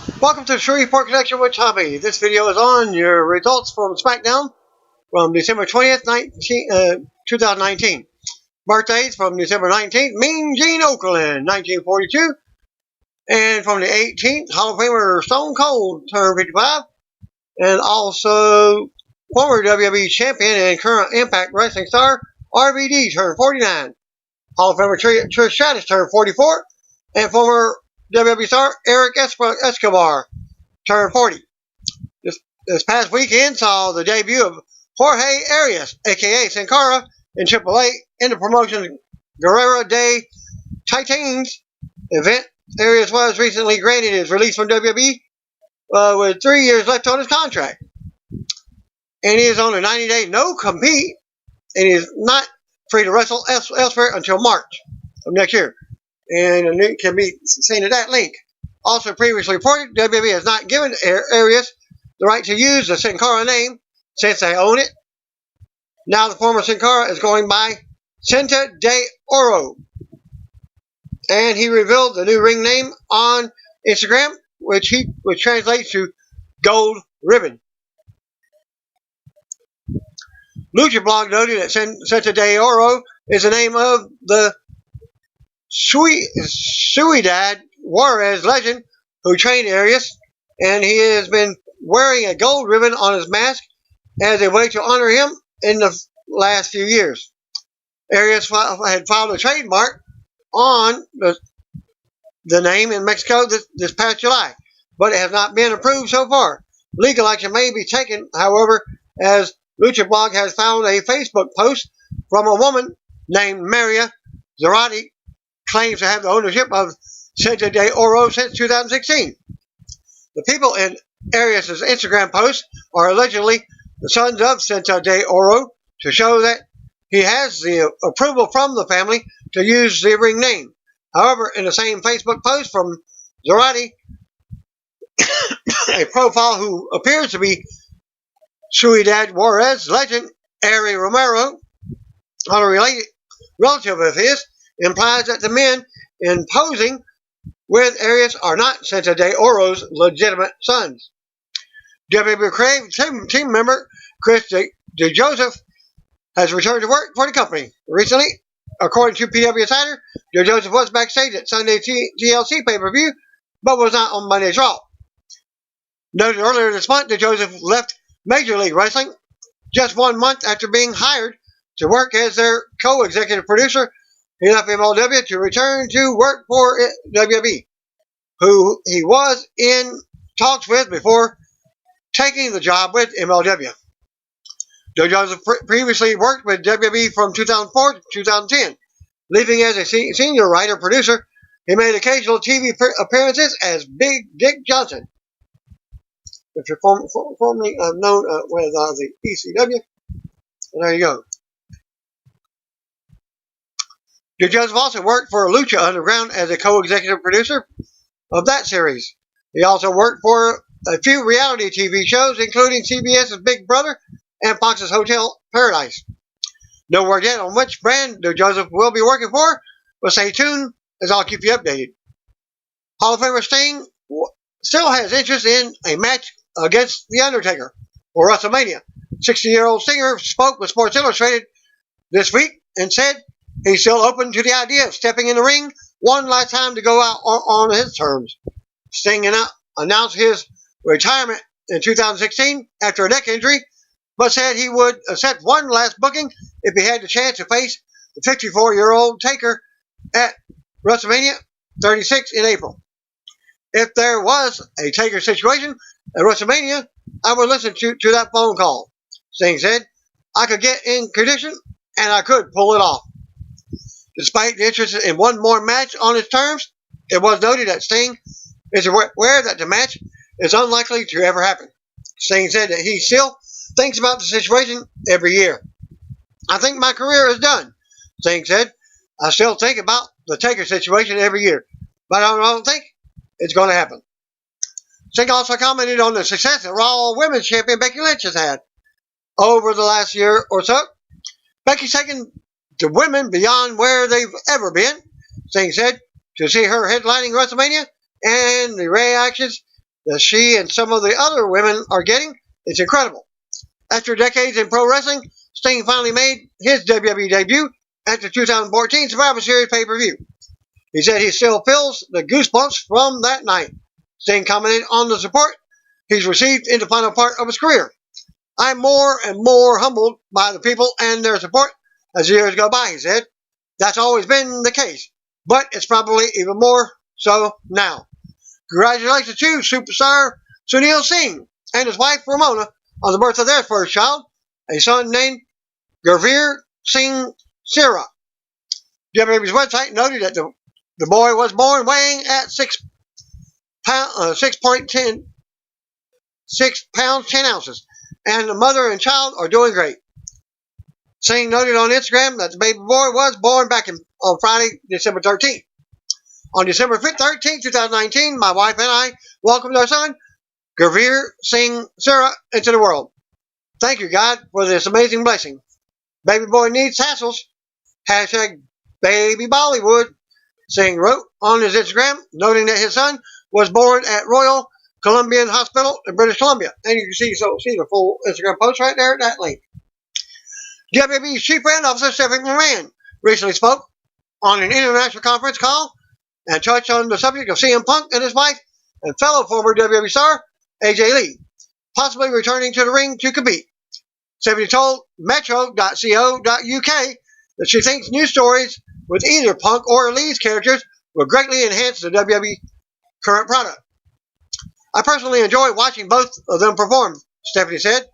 Welcome to Shreveport Connection with Tommy. This video is on your results from SmackDown from December 20th, 2019. Birthdays from December 19th, Mean Gene Okerlund, 1942. And from the 18th, Hall of Famer Stone Cold turned 55. And also former WWE Champion and current Impact Wrestling star RVD turned 49. Hall of Famer Trish Stratus turned 44. And former WWE star Eric Escobar turned 40. This past weekend saw the debut of Jorge Arias, a.k.a. Sin Cara, in AAA in the promotion Guerrera de Titans event. Arias was recently granted his release from WWE with 3 years left on his contract. And he is on a 90-day no-compete, and he is not free to wrestle elsewhere until March of next year. And a link can be seen at that link. Also previously reported, WWE has not given Arias the right to use the Sin Cara name since they own it. Now the former Sin Cara is going by Cinta de Oro. And he revealed the new ring name on Instagram, which translates to Gold Ribbon. Lucha Blog noted that Cinta de Oro is the name of the Ciudad Juarez legend who trained Arias, and he has been wearing a gold ribbon on his mask as a way to honor him in the last few years. Arias had filed a trademark on the name in Mexico this past July, but it has not been approved so far. Legal action may be taken, however, as Lucha Blog has found a Facebook post from a woman named Maria Zarate claims to have the ownership of Cinta de Oro since 2016. The people in Arias' Instagram post are allegedly the sons of Cinta de Oro to show that he has the approval from the family to use the ring name. However, in the same Facebook post from Zarate, a profile who appears to be Ciudad Juarez legend Ari Romero, on a relative of his, implies that the men in posing with Arias are not Cinta de Oro's legitimate sons. WWE team member Chris DeJoseph has returned to work for the company recently. According to PW Insider, DeJoseph was backstage at Sunday's TLC pay-per-view, but was not on Monday's Raw. Noted earlier this month, DeJoseph left Major League Wrestling just 1 month after being hired to work as their co-executive producer. He left MLW to return to work for WWE, who he was in talks with before taking the job with MLW. DeJoseph previously worked with WWE from 2004 to 2010, leaving as a senior writer-producer. He made occasional TV appearances as Big Dick Johnson, which are formerly known with the ECW. And there you go. DeJoseph also worked for Lucha Underground as a co-executive producer of that series. He also worked for a few reality TV shows, including CBS's Big Brother and Fox's Hotel Paradise. No word yet on which brand DeJoseph will be working for, but stay tuned as I'll keep you updated. Hall of Famer Sting still has interest in a match against The Undertaker for WrestleMania. 60-year-old Stinger spoke with Sports Illustrated this week and said he's still open to the idea of stepping in the ring one last time to go out on his terms. Sting announced his retirement in 2016 after a neck injury, but said he would accept one last booking if he had the chance to face the 54-year-old Taker at WrestleMania 36 in April. If there was a Taker situation at WrestleMania, I would listen to that phone call. Sting said, I could get in condition and I could pull it off. Despite the interest in one more match on his terms, it was noted that Sting is aware that the match is unlikely to ever happen. Sting said that he still thinks about the situation every year. I think my career is done, Sting said. I still think about the Taker situation every year, but I don't think it's going to happen. Sting also commented on the success that Raw Women's Champion Becky Lynch has had over the last year or so. Becky's taken the women beyond where they've ever been, Sting said, to see her headlining WrestleMania and the reactions that she and some of the other women are getting, it's incredible. After decades in pro wrestling, Sting finally made his WWE debut at the 2014 Survivor Series pay-per-view. He said he still feels the goosebumps from that night. Sting commented on the support he's received in the final part of his career. I'm more and more humbled by the people and their support as the years go by, he said. That's always been the case, but it's probably even more so now. Congratulations to superstar Sunil Singh and his wife Ramona on the birth of their first child, a son named Gurveer Singh Sira. WWE's website noted that the boy was born weighing at 6 pounds 10 ounces, and the mother and child are doing great. Singh noted on Instagram that the baby boy was born back on Friday, December 13th. On December 13th, 2019, my wife and I welcomed our son, Gurveer Singh Sira, into the world. Thank you, God, for this amazing blessing. Baby boy needs tassels. Hashtag Baby Bollywood. Singh wrote on his Instagram, noting that his son was born at Royal Columbian Hospital in British Columbia. And you can see the full Instagram post right there at that link. WWE's Chief Brand Officer Stephanie McMahon recently spoke on an international conference call and touched on the subject of CM Punk and his wife and fellow former WWE star AJ Lee possibly returning to the ring to compete. Stephanie told metro.co.uk that she thinks new stories with either Punk or Lee's characters will greatly enhance the WWE current product. I personally enjoy watching both of them perform, Stephanie said.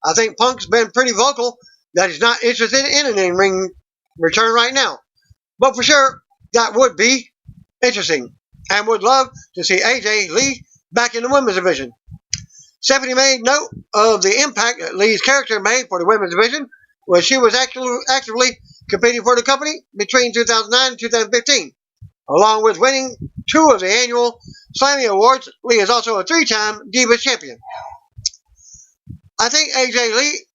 I think Punk's been pretty vocal that he's not interested in an in-ring return right now. But for sure, that would be interesting, and would love to see AJ Lee back in the women's division. Stephanie made note of the impact that Lee's character made for the women's division when she was actively competing for the company between 2009 and 2015. Along with winning 2 of the annual Slammy Awards, Lee is also a 3-time Divas champion. I think AJ Lee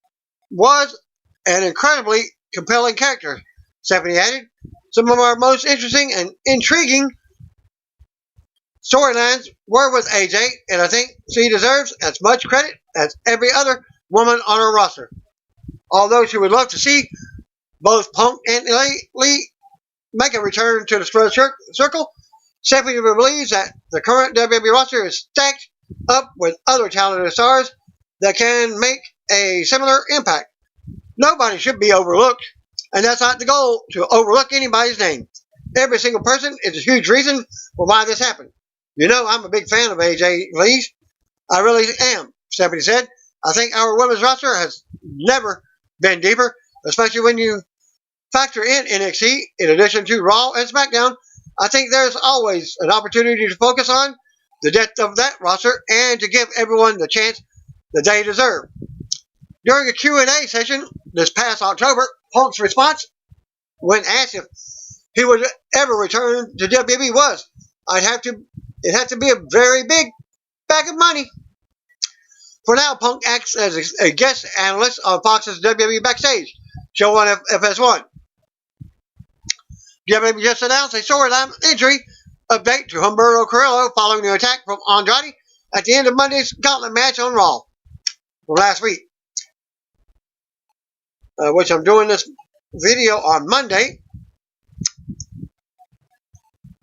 was an incredibly compelling character, Stephanie added. Some of our most interesting and intriguing storylines were with AJ, and I think she deserves as much credit as every other woman on her roster. Although she would love to see both Punk and Lee make a return to the square circle, Stephanie believes that the current WWE roster is stacked up with other talented stars that can make a similar impact. Nobody should be overlooked, and that's not the goal, to overlook anybody's name. Every single person is a huge reason for why this happened. You know, I'm a big fan of AJ Lee's. I really am, Stephanie said. I think our women's roster has never been deeper, especially when you factor in NXT in addition to Raw and SmackDown. I think there's always an opportunity to focus on the depth of that roster and to give everyone the chance that they deserve. During a Q&A session this past October, Punk's response, when asked if he would ever return to WWE, was, it had to be a very big bag of money. For now, Punk acts as a guest analyst on Fox's WWE Backstage show on FS1. WWE just announced a storyline injury update to Humberto Carrillo following the attack from Andrade at the end of Monday's gauntlet match on Raw from last week. Which I'm doing this video on Monday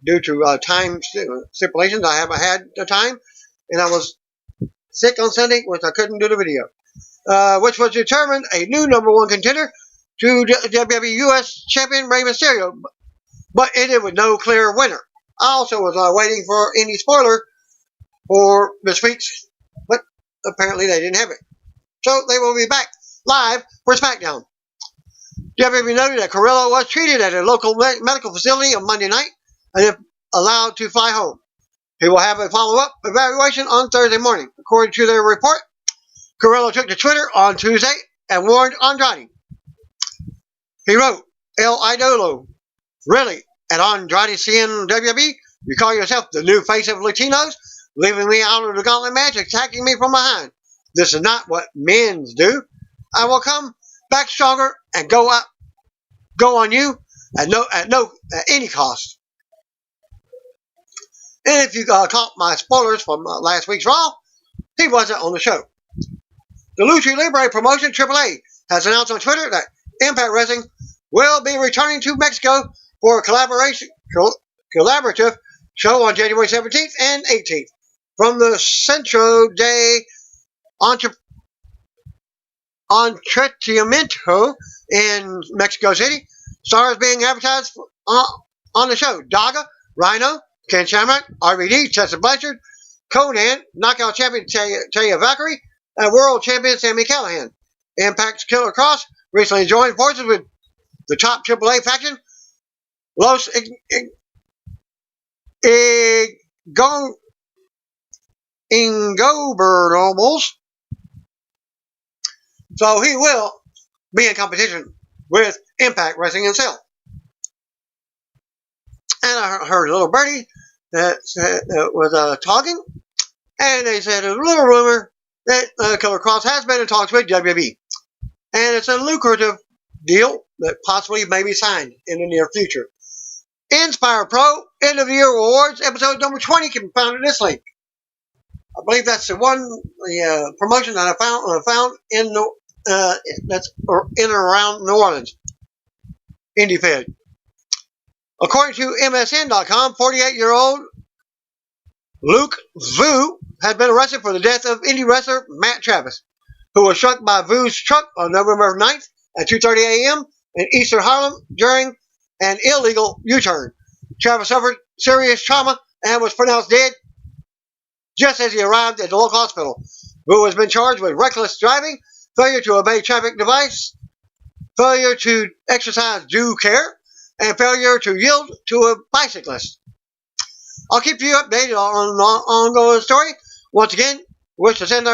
due to time stipulations. I haven't had the time, and I was sick on Sunday, which I couldn't do the video. Which was determined a new #1 contender to WWE US Champion Rey Mysterio, but ended with no clear winner. I also was waiting for any spoiler for this week's, but apparently they didn't have it. So they will be back live for SmackDown. WWE noted that Carillo was treated at a local medical facility on Monday night and if allowed to fly home. He will have a follow-up evaluation on Thursday morning. According to their report, Carillo took to Twitter on Tuesday and warned Andrade. He wrote, El Idolo, really, at Andrade seeing WWE, you call yourself the new face of Latinos, leaving me out of the gauntlet match, attacking me from behind. This is not what men's do. I will come back stronger and go on you at any cost. And if you caught my spoilers from last week's Raw, he wasn't on the show. The Lucha Libre promotion, AAA, has announced on Twitter that Impact Wrestling will be returning to Mexico for a collaborative show on January 17th and 18th from the Centro de Entretenimiento in Mexico City. Stars being advertised on the show: Daga, Rhino, Ken Shamrock, RVD, Tessa Blanchard, Conan, Knockout Champion Taya Valkyrie, and World Champion Sami Callihan. Impact's Killer Kross recently joined forces with the top AAA faction, Los Ingobernables. So he will be in competition with Impact Wrestling himself. And I heard a little birdie that was talking, and they said there's a little rumor that Killer Kross has been in talks with WWE. And it's a lucrative deal that possibly may be signed in the near future. Inspire Pro End of the Year Awards episode number 20 can be found in this link. I believe that's the promotion that I found in that's in and around New Orleans. Indie Fed. According to MSN.com, 48-year-old Luke Vu has been arrested for the death of indie wrestler Matt Travis, who was struck by Vu's truck on November 9th at 2:30 a.m. in Eastern Harlem during an illegal U-turn. Travis suffered serious trauma and was pronounced dead just as he arrived at the local hospital. Vu has been charged with reckless driving, failure to obey traffic device, failure to exercise due care, and failure to yield to a bicyclist. I'll keep you updated on the ongoing story. Once again, wish to send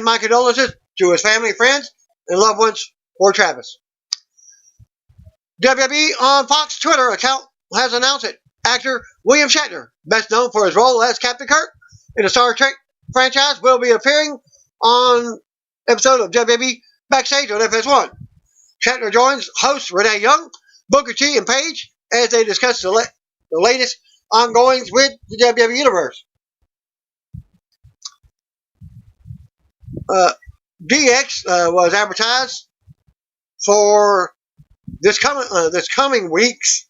my condolences to his family, friends, and loved ones for Travis. WWE on Fox Twitter account has announced it. Actor William Shatner, best known for his role as Captain Kirk in the Star Trek franchise, will be appearing on episode of WWE Backstage on FS1. Shatner joins hosts Renee Young, Booker T, and Paige as they discuss the latest ongoings with the WWE Universe. DX was advertised for this coming week's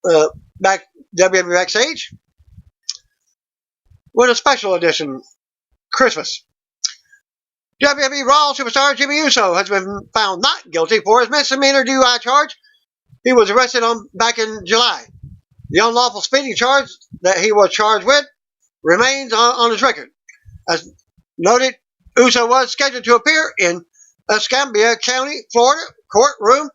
WWE Backstage with a special edition Christmas. WWE Raw superstar Jimmy Uso has been found not guilty for his misdemeanor DUI charge. He was arrested back in July. The unlawful speeding charge that he was charged with remains on his record. As noted, Uso was scheduled to appear in Escambia County, Florida courtroom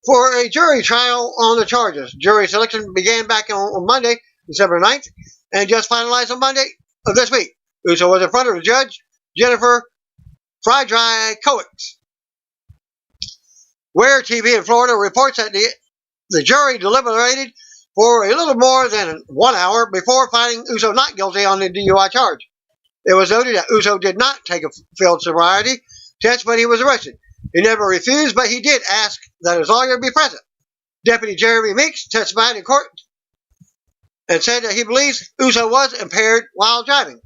for a jury trial on the charges. Jury selection began back on Monday, December 9th, and just finalized on Monday of this week. Uso was in front of the judge, Jennifer Friedrich Coates. Where TV in Florida reports that the jury deliberated for a little more than 1 hour before finding Uso not guilty on the DUI charge. It was noted that Uso did not take a field sobriety test when he was arrested. He never refused, but he did ask that his lawyer be present. Deputy Jeremy Meeks testified in court and said that he believes Uso was impaired while driving.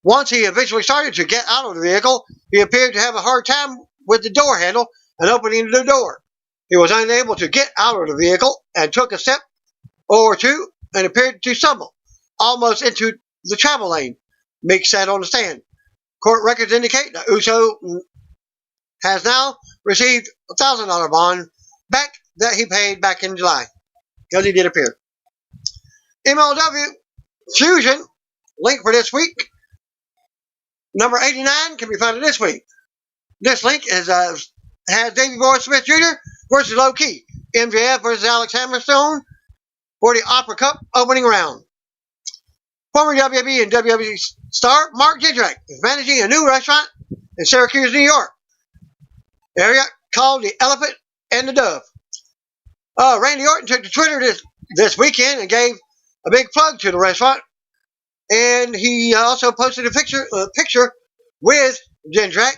Once he eventually started to get out of the vehicle, he appeared to have a hard time with the door handle and opening the door. He was unable to get out of the vehicle and took a step or two and appeared to stumble almost into the travel lane, Meeks said on the stand. Court records indicate that Uso has now received a $1,000 bond back that he paid back in July, because he did appear. MLW Fusion, link for this week, number 89, can be found this week. This link has Davey Boy Smith Jr. versus Low Key, MJF versus Alex Hammerstone for the Opera Cup opening round. Former WWE and WWE star Mark Jindrak is managing a new restaurant in Syracuse, New York area called the Elephant and the Dove. Randy Orton took to Twitter this weekend and gave a big plug to the restaurant, and he also posted a picture with Jindrak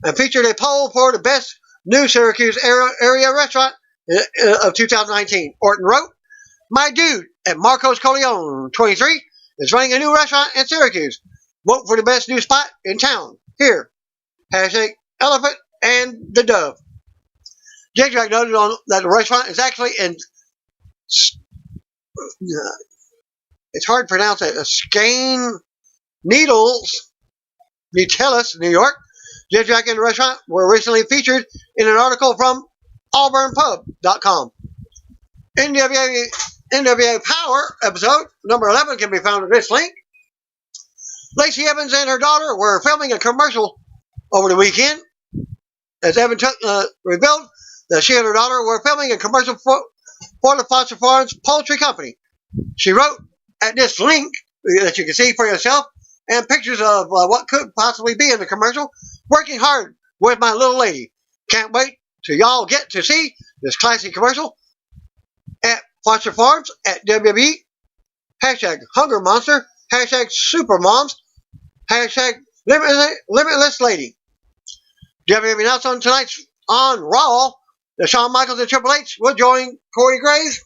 and featured a poll for the best new Syracuse area restaurant of 2019. Orton wrote, "My dude, at Marcos Corleone 23 is running a new restaurant in Syracuse. Vote for the best new spot in town. Here. Hashtag elephant and the dove. J-Track noted on that the restaurant is actually in, it's hard to pronounce it, Skane Needles, Nutellus, New York. J-Track and the restaurant were recently featured in an article from auburnpub.com. NWA Power episode number 11 can be found at this link. Lacey Evans and her daughter were filming a commercial over the weekend, as Evans revealed that she and her daughter were filming a commercial for the Foster Farms Poultry Company. She wrote at this link that you can see for yourself and pictures of what could possibly be in the commercial. Working hard with my little lady. Can't wait till y'all get to see this classic commercial at Foster Farms at WWE. Hashtag Hunger Monster. Hashtag Super Moms. Hashtag Limitless Lady. WWE announced on tonight's on Raw that Shawn Michaels and Triple H will join Corey Graves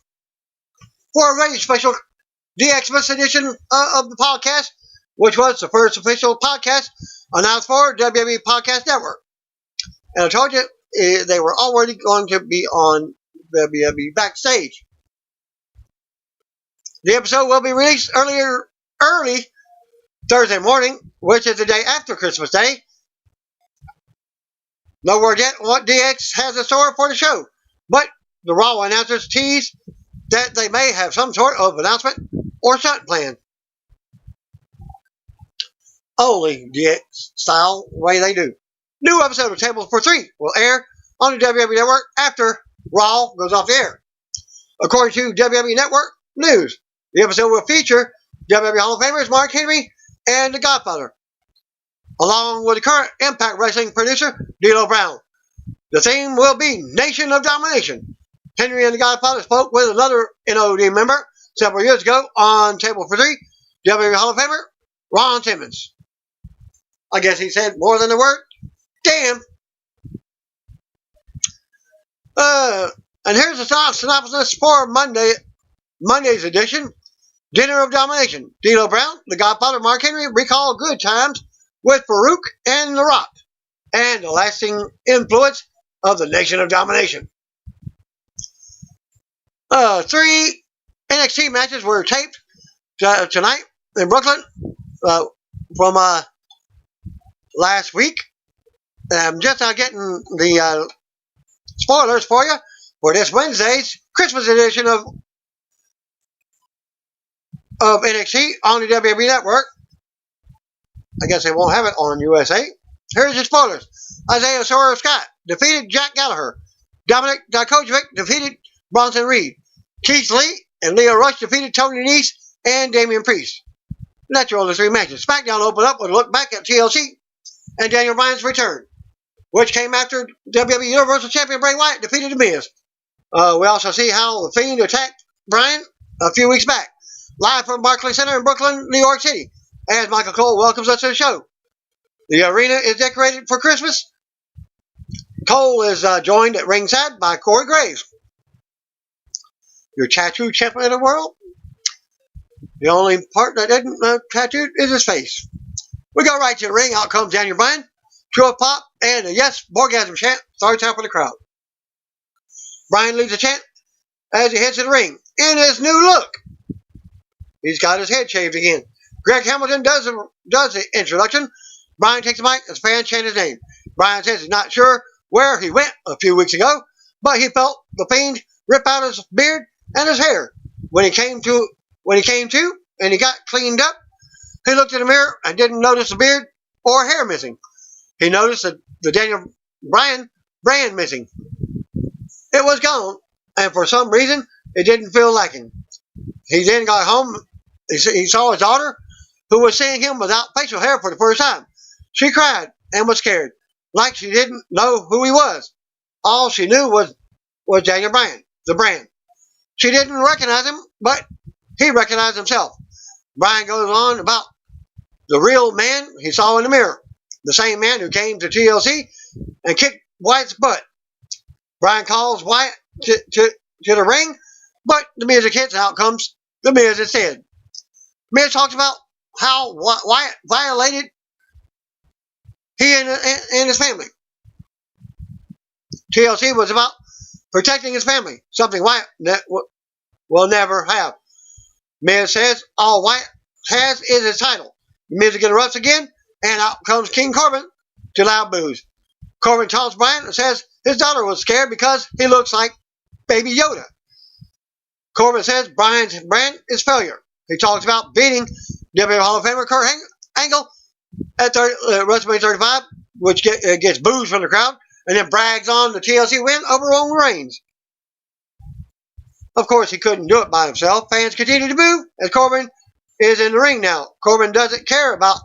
for a very special DXmas edition of the podcast, which was the first official podcast announced for WWE Podcast Network. And I told you they were already going to be on WWE Backstage. The episode will be released early Thursday morning, which is the day after Christmas Day. No word yet what DX has in store for the show, but the Raw announcers tease that they may have some sort of announcement or stunt plan. Only DX style way they do. New episode of Tables for Three will air on the WWE Network after Raw goes off the air. According to WWE Network News, the episode will feature WWE Hall of Famers Mark Henry and The Godfather, along with the current Impact Wrestling producer, D'Lo Brown. The theme will be Nation of Domination. Henry and The Godfather spoke with another NOD member several years ago on Table for Three, WWE Hall of Famer Ron Simmons. I guess he said more than a word. Damn. And here's the synopsis for Monday's edition. Dinner of Domination. D'Lo Brown, The Godfather, Mark Henry recall good times with Farouk and The Rock, and the lasting influence of the Nation of Domination. 3 NXT matches were taped tonight in Brooklyn from last week. I'm just now getting the spoilers for you for this Wednesday's Christmas edition of NXT on the WWE Network. I guess they won't have it on USA. Here's your spoilers. Isaiah Swerve Scott defeated Jack Gallagher. Dominic Dijakovic defeated Bronson Reed. Keith Lee and Leo Rush defeated Tony Nese and Damian Priest. That's your only 3 matches. SmackDown opened up with a look back at TLC and Daniel Bryan's return, which came after WWE Universal Champion Bray Wyatt defeated The Miz. We also see how The Fiend attacked Bryan a few weeks back. Live from Barclays Center in Brooklyn, New York City, as Michael Cole welcomes us to the show. The arena is decorated for Christmas. Cole is joined at ringside by Corey Graves. Your tattoo champion of the world? The only part that isn't tattooed is his face. We go right to the ring. Out comes Daniel Bryan. To a pop and a yes, Borgasm chant starts out for the crowd. Bryan leads the chant as he heads to the ring in his new look. He's got his head shaved again. Greg Hamilton does the introduction. Bryan takes the mic as fans chant his name. Bryan says he's not sure where he went a few weeks ago, but he felt the Fiend rip out his beard and his hair. When he came to and he got cleaned up, he looked in the mirror and didn't notice the beard or hair missing. He noticed the Daniel Bryan brand missing. It was gone, and for some reason, it didn't feel like him. He then got home. He saw his daughter, who was seeing him without facial hair for the first time. She cried and was scared, like she didn't know who he was. All she knew was Daniel Bryan, the brand. She didn't recognize him, but he recognized himself. Bryan goes on about the real man he saw in the mirror, the same man who came to TLC and kicked Wyatt's butt. Bryan calls Wyatt to the ring, but the music hits and out comes The Miz instead. Miz talks about how Wyatt violated he and his family. TLC was about protecting his family, something Wyatt will never have. Miz says all Wyatt has is his title. Miz erupts again, and out comes King Corbin to loud boos. Corbin taunts Bryan and says his daughter was scared because he looks like Baby Yoda. Corbin says Bryan's brand is failure. He talks about beating WWE Hall of Famer Kurt Angle at WrestleMania 35, which gets boos from the crowd, and then brags on the TLC win over Roman Reigns. Of course, he couldn't do it by himself. Fans continue to boo as Corbin is in the ring now. Corbin doesn't care about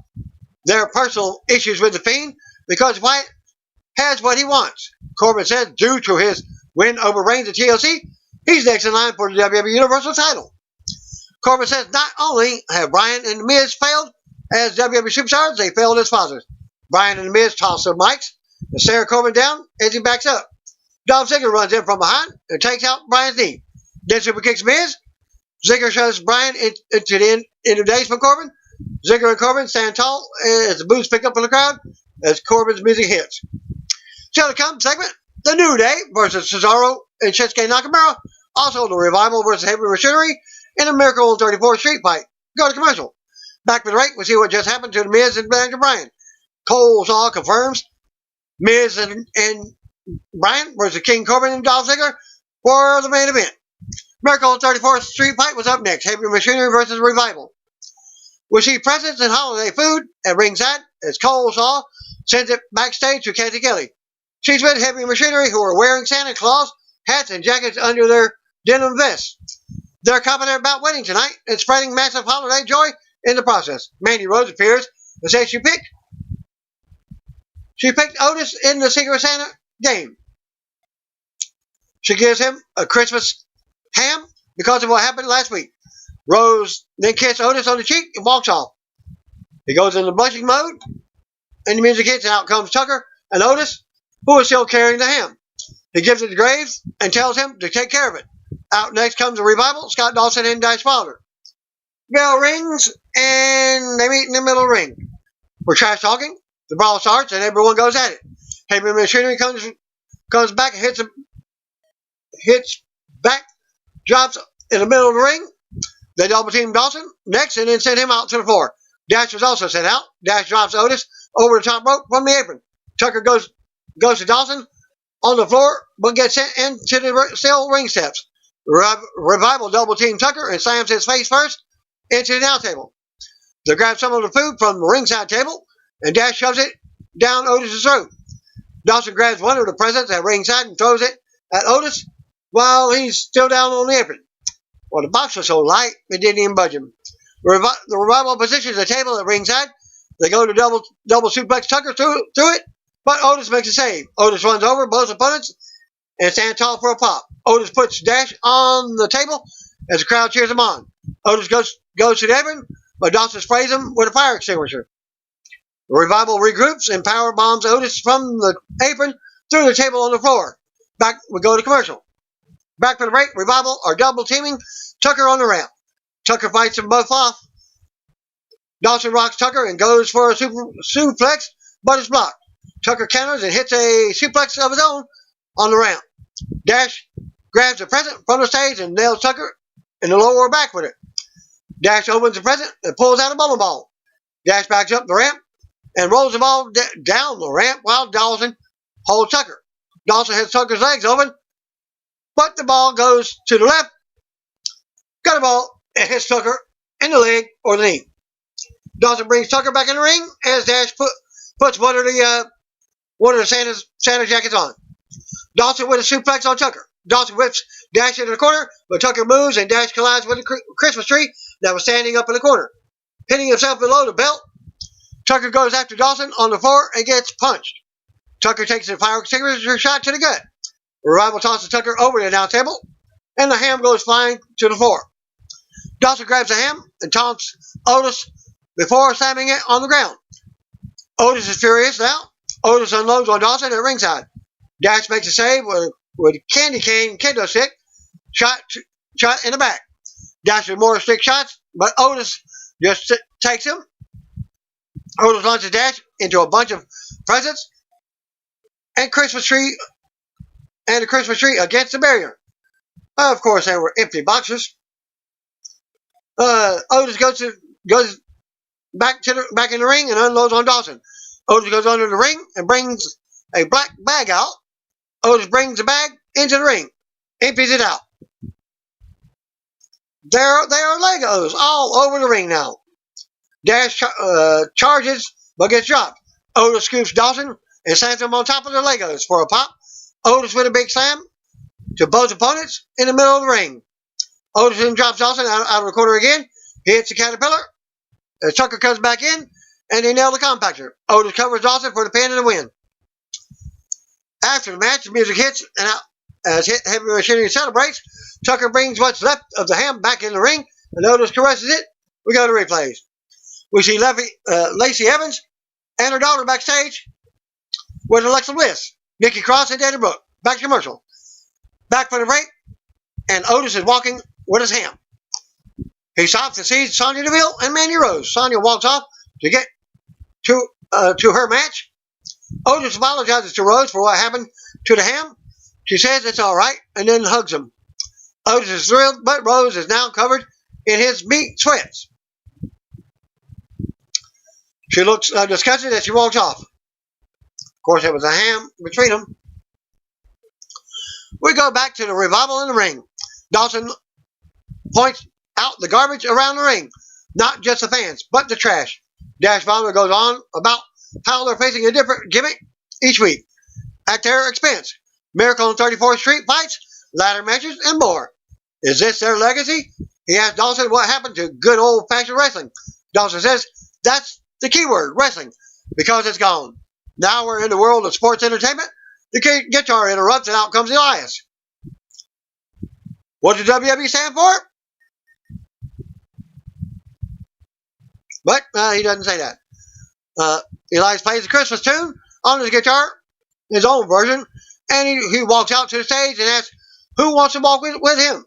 their personal issues with the Fiend because Wyatt has what he wants. Corbin says due to his win over Reigns at TLC, he's next in line for the WWE Universal title. Corbin says not only have Bryan and The Miz failed as WWE superstars, they failed as fathers. Bryan and The Miz toss their mics and stare Corbin down as he backs up. Dolph Ziggler runs in from behind and takes out Bryan's knee. Then super kicks Miz. Ziggler shoves Bryan into the end of days from Corbin. Ziggler and Corbin stand tall as the boos pick up from the crowd as Corbin's music hits. Still to come segment, The New Day versus Cesaro and Shinsuke Nakamura. Also, The Revival versus Heavy Machinery in a Miracle on 34th Street fight. Go to commercial. Back for the break, we'll see what just happened to The Miz and Bryan. Cole Shaw confirms Miz and Bryan versus King Corbin and Dolph Ziggler for the main event. Miracle on 34th Street fight was up next. Heavy Machinery versus Revival. We'll see presents and holiday food at ringside as Cole Shaw sends it backstage to Kathy Kelly. She's with Heavy Machinery, who are wearing Santa Claus hats and jackets under their denim vests. They're confident about winning tonight and spreading massive holiday joy in the process. Mandy Rose appears and says she picked Otis in the Secret Santa game. She gives him a Christmas ham because of what happened last week. Rose then kisses Otis on the cheek and walks off. He goes into blushing mode, and the music hits, and out comes Tucker and Otis, who is still carrying the ham. He gives it to Graves and tells him to take care of it. Out next comes the Revival, Scott Dawson and Dash Wilder. Bell rings, and they meet in the middle of the ring. We're trash talking. The brawl starts, and everyone goes at it. Heavy Machinery comes back and hits back, drops in the middle of the ring. They double team Dawson next and then send him out to the floor. Dash was also sent out. Dash drops Otis over the top rope from the apron. Tucker goes to Dawson on the floor, but gets sent into the steel ring steps. Revival double team Tucker and slams his face first into the now table. They grab some of the food from the ringside table, and Dash shoves it down Otis' throat. Dawson grabs one of the presents at ringside and throws it at Otis while he's still down on the apron. Well, the box was so light, it didn't even budge him. The Revival positions the table at ringside. They go to double suplex Tucker through it, but Otis makes a save. Otis runs over both opponents and stands tall for a pop. Otis puts Dash on the table as the crowd cheers him on. Otis goes to the apron, but Dawson sprays him with a fire extinguisher. The Revival regroups and power bombs Otis from the apron through the table on the floor. Back we go to commercial. Back for the break, Revival are double teaming Tucker on the ramp. Tucker fights them both off. Dawson rocks Tucker and goes for a suplex, but it's blocked. Tucker counters and hits a suplex of his own on the ramp. Dash grabs a present from the stage and nails Tucker in the lower back with it. Dash opens the present and pulls out a bowling ball. Dash backs up the ramp and rolls the ball down the ramp while Dawson holds Tucker. Dawson has Tucker's legs open, but the ball goes to the left. Got a ball and hits Tucker in the leg or the knee. Dawson brings Tucker back in the ring as Dash puts one of the Santa jackets on. Dawson with a suplex on Tucker. Dawson whips Dash into the corner, but Tucker moves and Dash collides with the Christmas tree that was standing up in the corner. Hitting himself below the belt, Tucker goes after Dawson on the floor and gets punched. Tucker takes a fire extinguisher shot to the gut. The Revival tosses Tucker over the announce table, and the ham goes flying to the floor. Dawson grabs the ham and taunts Otis before slamming it on the ground. Otis is furious now. Otis unloads on Dawson at ringside. Dash makes a save with a candy cane kendo stick shot in the back. Dash with more stick shots, but Otis just takes him. Otis launches Dash into a bunch of presents and a Christmas tree against the barrier. Of course, they were empty boxes. Otis goes back in the ring and unloads on Dawson. Otis goes under the ring and brings a black bag out. Otis brings the bag into the ring, empties it out. There are Legos all over the ring now. Dash charges but gets dropped. Otis scoops Dawson and slams him on top of the Legos for a pop. Otis with a big slam to both opponents in the middle of the ring. Otis then drops Dawson out of the corner again. He hits the caterpillar. Tucker comes back in and they nail the compactor. Otis covers Dawson for the pin and the win. After the match, the music hits and as Heavy Machinery celebrates, Tucker brings what's left of the ham back in the ring and Otis caresses it. We go to replays. We see Lacey Evans and her daughter backstage with Alexa Bliss, Nikki Cross, and Dana Brooke. Back to commercial. Back for the break, and Otis is walking with his ham. He stops and sees Sonya Deville and Mandy Rose. Sonya walks off to get to her match. Otis apologizes to Rose for what happened to the ham. She says it's all right and then hugs him. Otis is thrilled, but Rose is now covered in his meat sweats. She looks disgusted as she walks off. Of course, there was a ham between them. We go back to the revival in the ring. Dawson points out the garbage around the ring. Not just the fans, but the trash. Dash Bomber goes on about how they're facing a different gimmick each week at their expense. Miracle on 34th Street fights, ladder matches, and more. Is this their legacy? He asks Dawson what happened to good old-fashioned wrestling. Dawson says that's the key word, wrestling, because it's gone. Now we're in the world of sports entertainment. The guitar interrupts and out comes Elias. What does WWE stand for? But he doesn't say that. Elias plays the Christmas tune on his guitar, his own version, and he walks out to the stage and asks who wants to walk with him.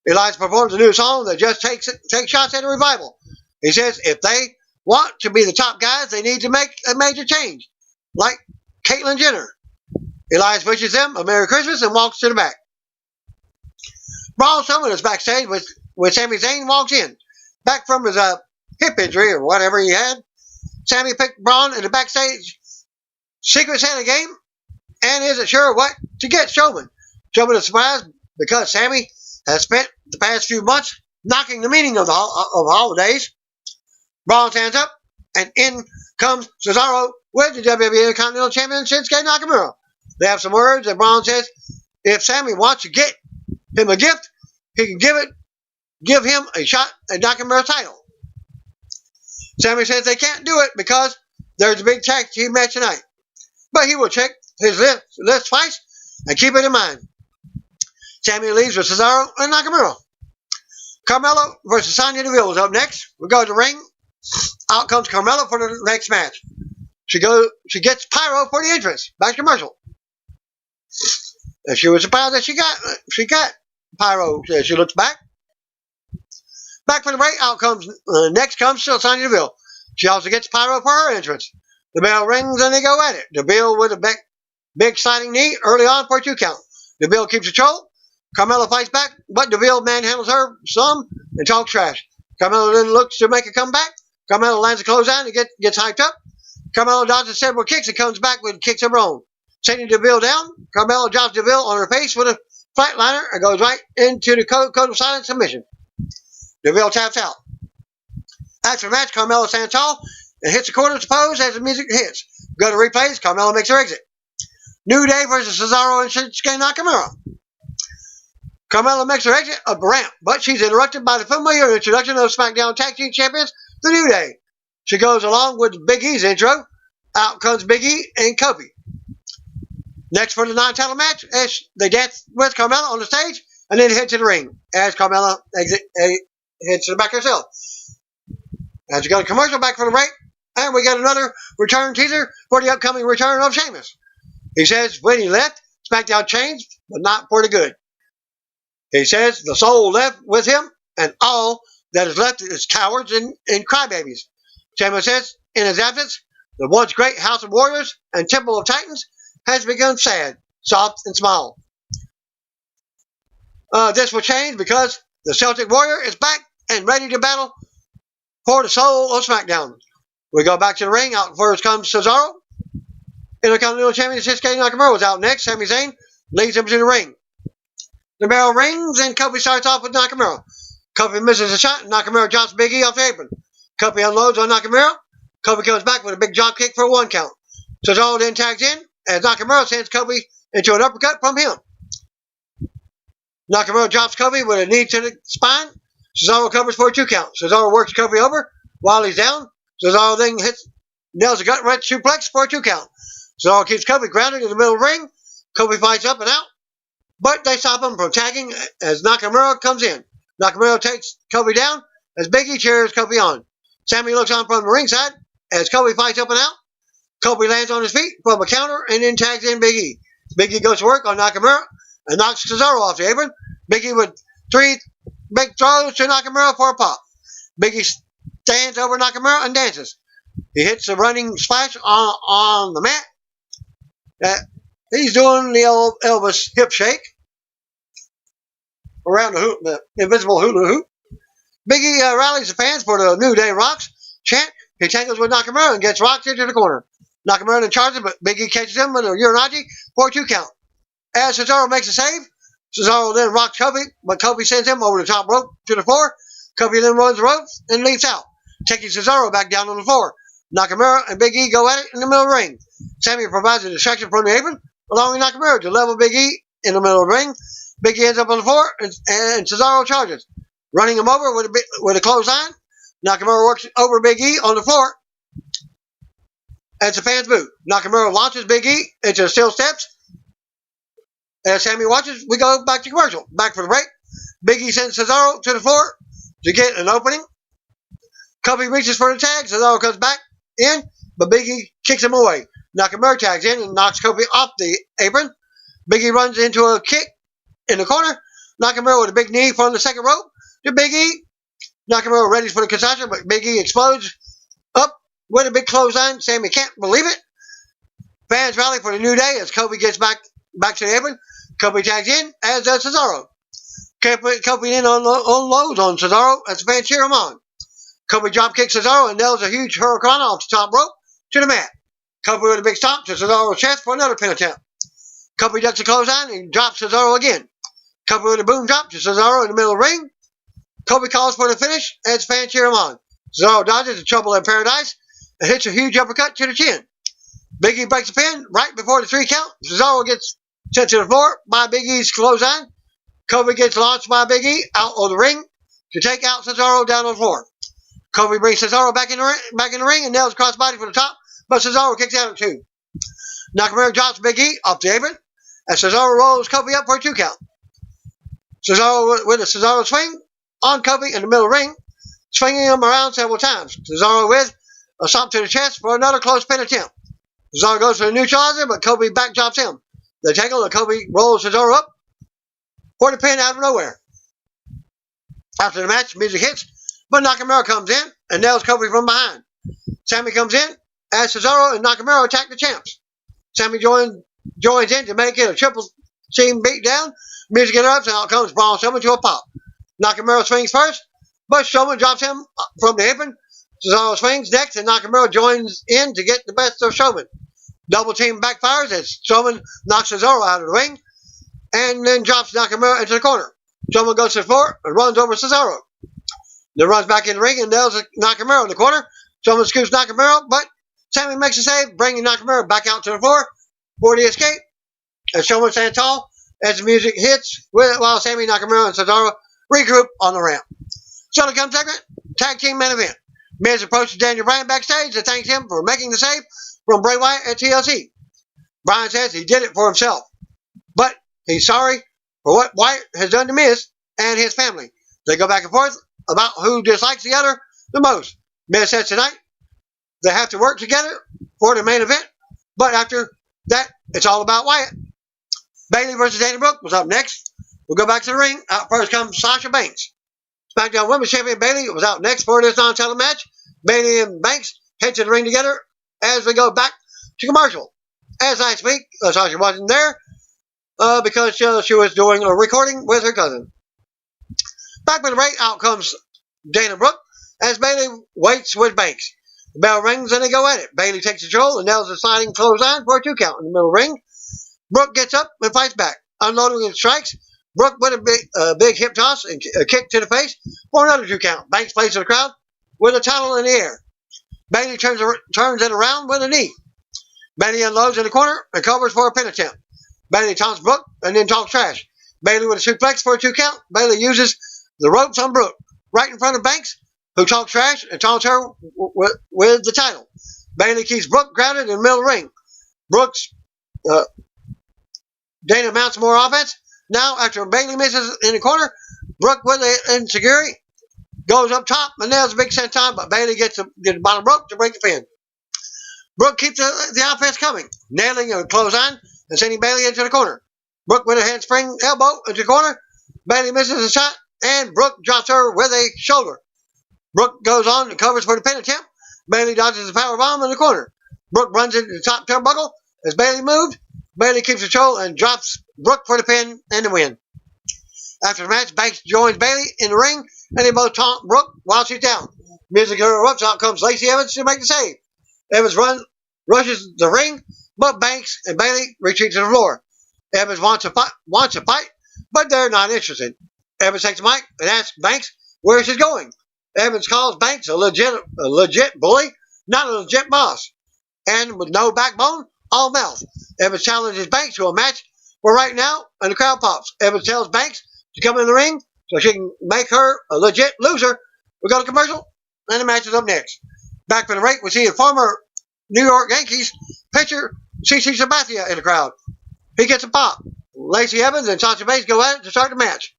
Elias performs a new song that just takes shots at the revival. He says if they want to be the top guys, they need to make a major change, like Caitlyn Jenner. Elias wishes them a Merry Christmas and walks to the back. Braun Strowman is backstage with Sami Zayn walks in, back from his hip injury or whatever he had. Sami picked Braun in the backstage Secret Santa game and isn't sure what to get Strowman. Strowman is surprised because Sami has spent the past few months knocking the meaning of the holidays. Braun stands up and in comes Cesaro with the WWE Intercontinental Champion Shinsuke Nakamura. They have some words and Braun says if Sami wants to get him a gift, he can give him a shot at Nakamura's title. Sami says they can't do it because there's a big tag team match tonight. But he will check his list twice and keep it in mind. Sami leaves with Cesaro and Nakamura. Carmella versus Sonya Deville is up next. We go to the ring. Out comes Carmella for the next match. She gets pyro for the entrance. Back to commercial. And she was surprised that she got pyro. She looks back. Back for the break. Out comes next comes still Sonya Deville. She also gets pyro for her entrance. The bell rings and they go at it. Deville with a big sliding knee early on for a 2 count. Deville keeps control. Carmella fights back, but Deville manhandles her some and talks trash. Carmella then looks to make a comeback. Carmella lands a clothesline and gets hyped up. Carmella dodges several kicks and comes back with kicks of her own. Sending Deville down, Carmella drops Deville on her face with a flatliner and goes right into the code of silence submission. Deville taps out. After the match, Carmella stands tall and hits the corner's pose as the music hits. Go to replays, Carmella makes her exit. New Day versus Cesaro and Shinsuke Nakamura. Carmella makes her exit up the ramp, but she's interrupted by the familiar introduction of SmackDown Tag Team Champions, the New Day. She goes along with Big E's intro. Out comes Big E and Kofi. Next for the non-title match, as they dance with Carmella on the stage and then head to the ring as Carmella heads to the back herself. As we go to commercial, back for the break, and we get another return teaser for the upcoming return of Sheamus. He says when he left, SmackDown changed, but not for the good. He says the soul left with him, and all that is left is cowards and crybabies. Sami says, in his absence, the once great House of Warriors and Temple of Titans has become sad, soft, and small. This will change because the Celtic Warrior is back and ready to battle for the soul of SmackDown. We go back to the ring. Out first comes Cesaro. Intercontinental Champion Shinsuke Nakamura was out next. Sami Zayn leads him to the ring. The bell rings and Kofi starts off with Nakamura. Kofi misses a shot and Nakamura drops Big E off the apron. Kofi unloads on Nakamura. Kofi comes back with a big drop kick for a 1 count. Cesaro then tags in as Nakamura sends Kofi into an uppercut from him. Nakamura drops Kofi with a knee to the spine. Cesaro covers for a 2 count. Cesaro works Kofi over while he's down. Cesaro then nails a gut wrench suplex for a 2 count. Cesaro keeps Kofi grounded in the middle of the ring. Kofi fights up and out, but they stop him from tagging as Nakamura comes in. Nakamura takes Kofi down as Big E cheers Kofi on. Sami looks on from the ringside as Kofi fights up and out. Kofi lands on his feet from a counter and then tags in Big E. Big E goes to work on Nakamura and knocks Cesaro off the apron. Big E with 3 big throws to Nakamura for a pop. Big E stands over Nakamura and dances. He hits a running splash on the mat. He's doing the old Elvis hip shake around the invisible hula hoop. Big E rallies the fans for the New Day Rocks chant. He tangles with Nakamura and gets rocked into the corner. Nakamura then charges, but Big E catches him with a Uranage for a 2 count. As Cesaro makes a save, Cesaro then rocks Kofi, but Kofi sends him over the top rope to the floor. Kofi then runs the ropes and leaps out, taking Cesaro back down on the floor. Nakamura and Big E go at it in the middle of the ring. Sami provides a distraction from the apron, allowing Nakamura to level Big E in the middle of the ring. Big E ends up on the floor, and Cesaro charges, running him over with a clothesline. Nakamura works over Big E on the floor, as the fans boo. Nakamura launches Big E into the steel steps. As Sami watches, we go back to commercial. Back for the break. Big E sends Cesaro to the floor to get an opening. Kofi reaches for the tag. Cesaro comes back in, but Big E kicks him away. Nakamura tags in and knocks Kofi off the apron. Big E runs into a kick in the corner. Nakamura with a big knee from the second rope to Big E. Nakamura readies for the concession, but Big E explodes up with a big clothesline. Sami can't believe it. Fans rally for the New Day as Kofi gets back to the apron. Kofi tags in, as does Cesaro. Kofi then unloads on Cesaro as the fans cheer him on. Kofi drop kicks Cesaro and nails a huge hurricane off the top rope to the mat. Kofi with a big stomp to Cesaro's chest for another pin attempt. Kofi ducks a clothesline and drops Cesaro again. Kofi with a boom drop to Cesaro in the middle of the ring. Kofi calls for the finish as fans cheer him on. Cesaro dodges the trouble in paradise and hits a huge uppercut to the chin. Big E breaks the pin right before the 3 count. Cesaro gets sent to the floor by Big E's clothesline. Kofi gets launched by Big E out of the ring to take out Cesaro down on the floor. Kofi brings Cesaro back in the ring and nails a crossbody from the top, but Cesaro kicks out at 2. Nakamura drops Big E off the apron as Cesaro rolls Kofi up for a 2 count. Cesaro with a Cesaro swing on Kofi in the middle of the ring, swinging him around several times. Cesaro with a stomp to the chest for another close pin attempt. Cesaro goes for the neutralizer, but Kofi backdrops him. The tackle and Kofi rolls Cesaro up for the pin out of nowhere. After the match, music hits, but Nakamura comes in and nails Kofi from behind. Sami comes in as Cesaro and Nakamura attack the champs. Sami joins in to make it a triple team beatdown. Music interrupts and out comes Braun Strowman to a pop. Nakamura swings first, but Strowman drops him from the apron. Cesaro swings next and Nakamura joins in to get the best of Strowman. Double team backfires as Strowman knocks Cesaro out of the ring and then drops Nakamura into the corner. Strowman goes to the floor and runs over Cesaro. Then runs back in the ring and nails Nakamura in the corner. Strowman scoops Nakamura, but Sami makes a save, bringing Nakamura back out to the floor for the escape. As Strowman stands tall as the music hits, while Sami, Nakamura, and Cesaro regroup on the ramp. So to come segment, tag team main event. Miz approaches Daniel Bryan backstage and thanks him for making the save from Bray Wyatt at TLC. Bryan says he did it for himself, but he's sorry for what Wyatt has done to Miz and his family. They go back and forth about who dislikes the other the most. Miz says tonight they have to work together for the main event, but after that, it's all about Wyatt. Bayley versus Dana Brooke was up next. We'll go back to the ring. Out first comes Sasha Banks. SmackDown Women's Champion Bayley was out next for this non-title match. Bayley and Banks head to the ring together as we go back to commercial. As I speak, Sasha wasn't there because she was doing a recording with her cousin. Back with the break, out comes Dana Brooke as Bayley waits with Banks. The bell rings and they go at it. Bayley takes control and nails a sliding clothesline for a 2 count in the middle ring. Brooke gets up and fights back, unloading and strikes. Brooke with a big hip toss and a kick to the face for another 2 count. Banks plays to the crowd with a title in the air. Bayley turns it around with a knee. Bayley unloads in the corner and covers for a pin attempt. Bayley taunts Brooke and then talks trash. Bayley with a suplex for a 2 count. Bayley uses the ropes on Brooke right in front of Banks, who talks trash and taunts her with the title. Bayley keeps Brooke grounded in the middle ring. Dana mounts more offense. Now, after Bayley misses in the corner, Brooke with an insecurity goes up top and nails a big senton, but Bayley gets the bottom rope to break the pin. Brooke keeps the offense coming, nailing a clothesline and sending Bayley into the corner. Brooke with a handspring elbow into the corner. Bayley misses a shot, and Brooke drops her with a shoulder. Brooke goes on and covers for the pin attempt. Bayley dodges the powerbomb in the corner. Brooke runs into the top turnbuckle as Bayley moved. Bayley keeps control and drops Brooke for the pin and the win. After the match, Banks joins Bayley in the ring, and they both taunt Brooke while she's down. Music erupts. Out comes Lacey Evans to make the save. Evans rushes the ring, but Banks and Bayley retreat to the floor. Evans wants a fight, but they're not interested. Evans takes the mic and asks Banks where she's going. Evans calls Banks a legit bully, not a legit boss. And with no backbone, all mouth. Evans challenges Banks to a match for right now, and the crowd pops. Evans tells Banks to come in the ring so she can make her a legit loser. We go to commercial, and the match is up next. Back from the break, we see a former New York Yankees pitcher, CC Sabathia, in the crowd. He gets a pop. Lacey Evans and Sasha Banks go at it to start the match.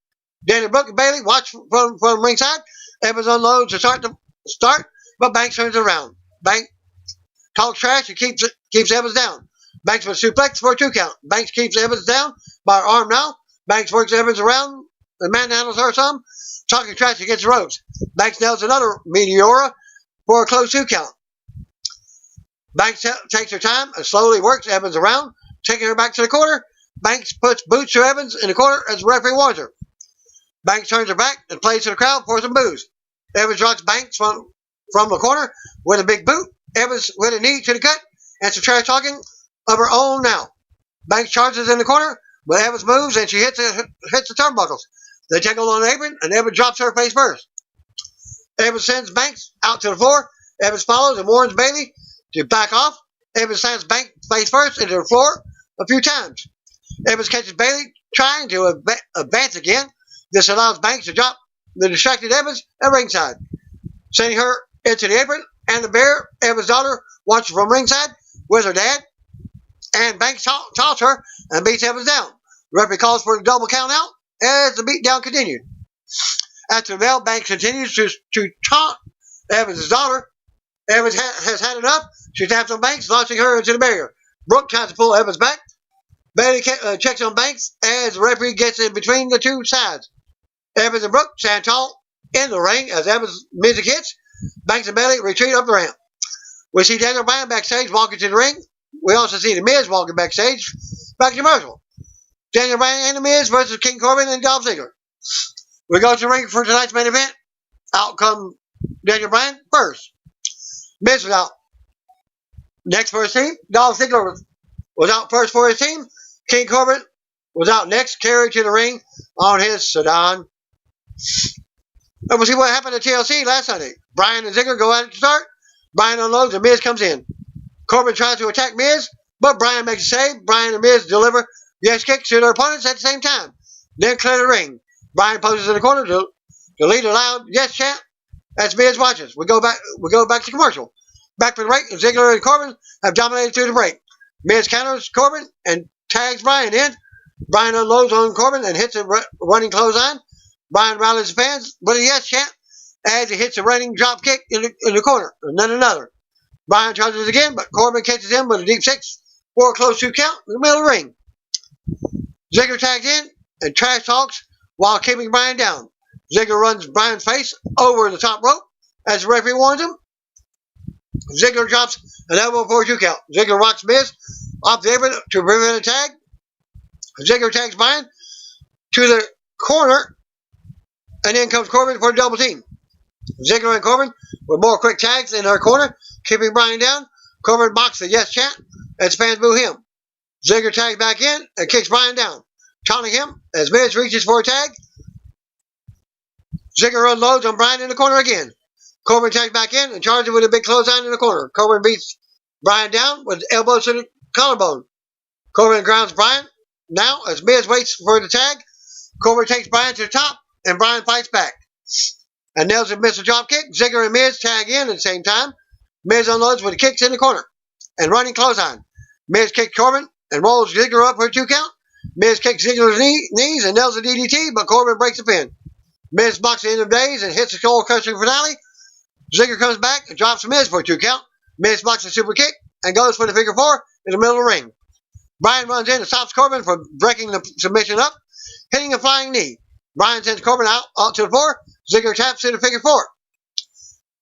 Dana Brooke and Bayley watch from ringside. Evans unloads to start, but Banks turns it around. Banks talks trash and keeps Evans down. Banks with a suplex for a 2 count. Banks keeps Evans down by her arm now. Banks works Evans around and manhandles her some, talking trash against the ropes. Banks nails another Meteora for a close 2 count. Banks takes her time and slowly works Evans around, taking her back to the corner. Banks puts boots to Evans in the corner as the referee warns her. Banks turns her back and plays to the crowd for some boos. Evans drops Banks from the corner with a big boot. Evans with a knee to the gut and some trash talking of her own now. Banks charges in the corner, but Evans moves and she hits the turnbuckles. They tangle on the apron and Evans drops her face first. Evans sends Banks out to the floor. Evans follows and warns Bayley to back off. Evans slams Banks face first into the floor a few times. Evans catches Bayley trying to advance again. This allows Banks to drop the distracted Evans at ringside, sending her into the apron, and the bear, Evans' daughter, watches from ringside with her dad, and Banks taunts her and beats Evans down. The referee calls for the double count out as the beatdown continued. After the bell, Banks continues to taunt Evans' daughter. Evans has had enough. She taps on Banks, launching her into the barrier. Brooke tries to pull Evans back. Bayley checks on Banks as the referee gets in between the two sides. Evans and Brooke stand tall in the ring as Evans' music hits. Banks and Bayley retreat up the ramp. We see Daniel Bryan backstage walking to the ring. We also see The Miz walking backstage. Back to commercial. Daniel Bryan and The Miz versus King Corbin and Dolph Ziggler. We go to the ring for tonight's main event. Out come Daniel Bryan first. Miz was out next for his team. Dolph Ziggler was out first for his team. King Corbin was out next, carried to the ring on his sedan. And we'll see what happened at TLC last Sunday. Bryan and Ziggler go at it to start. Bryan unloads and Miz comes in. Corbin tries to attack Miz, but Bryan makes a save. Bryan and Miz deliver yes kicks to their opponents at the same time. Then clear the ring. Bryan poses in the corner to lead a loud yes chant as Miz watches. We go back to commercial. Back for the break, Ziggler and Corbin have dominated through the break. Miz counters Corbin and tags Bryan in. Bryan unloads on Corbin and hits a running clothesline. Bryan rallies the fans with a yes chant as he hits a running drop kick in the corner, and then another. Bryan charges again, but Corbin catches him with a deep 6 for a close 2 count in the middle of the ring. Ziggler tags in and trash talks while keeping Bryan down. Ziggler runs Bryan's face over the top rope as the referee warns him. Ziggler drops an elbow for a 2 count. Ziggler rocks Miz off the apron to prevent a tag. Ziggler tags Bryan to the corner, and then comes Corbin for a double team. Ziggler and Corbin with more quick tags in their corner, keeping Bryan down. Corbin mocks the yes chant as fans boo him. Ziggler tags back in and kicks Bryan down, taunting him as Miz reaches for a tag. Ziggler unloads on Bryan in the corner again. Corbin tags back in and charges with a big clothesline in the corner. Corbin beats Bryan down with elbows to the collarbone. Corbin grounds Bryan now as Miz waits for the tag. Corbin takes Bryan to the top and Bryan fights back and nails a missile drop kick. Ziggler and Miz tag in at the same time. Miz unloads with kicks in the corner and running clothesline. Miz kicks Corbin and rolls Ziggler up for a 2 count. Miz kicks Ziggler's knees and nails a DDT, but Corbin breaks the pin. Miz blocks the end of days and hits the skull crushing finale. Ziggler comes back and drops Miz for a 2 count. Miz blocks a super kick and goes for the figure 4 in the middle of the ring. Bryan runs in and stops Corbin from breaking the submission up, hitting a flying knee. Bryan sends Corbin out to the floor. Ziggler taps to the figure 4.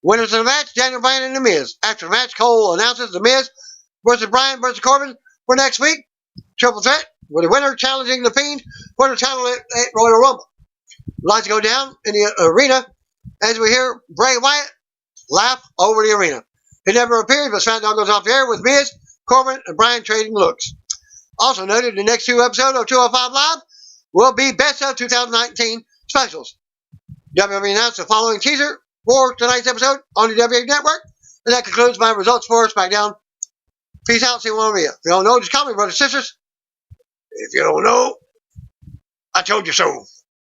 Winners of the match, Daniel Bryan and The Miz. After the match, Cole announces The Miz versus Bryan versus Corbin for next week. Triple threat, with the winner challenging The Fiend for the title at Royal Rumble. Lights go down in the arena as we hear Bray Wyatt laugh over the arena. He never appears, but SmackDown goes off the air with Miz, Corbin, and Bryan trading looks. Also noted, the next 2 episodes of 205 Live will be Best of 2019 specials. WWE announced the following teaser for tonight's episode on the WWE Network, and that concludes my results for SmackDown. Peace out, see you on If you don't know, just call me, brothers and sisters. If you don't know, I told you so.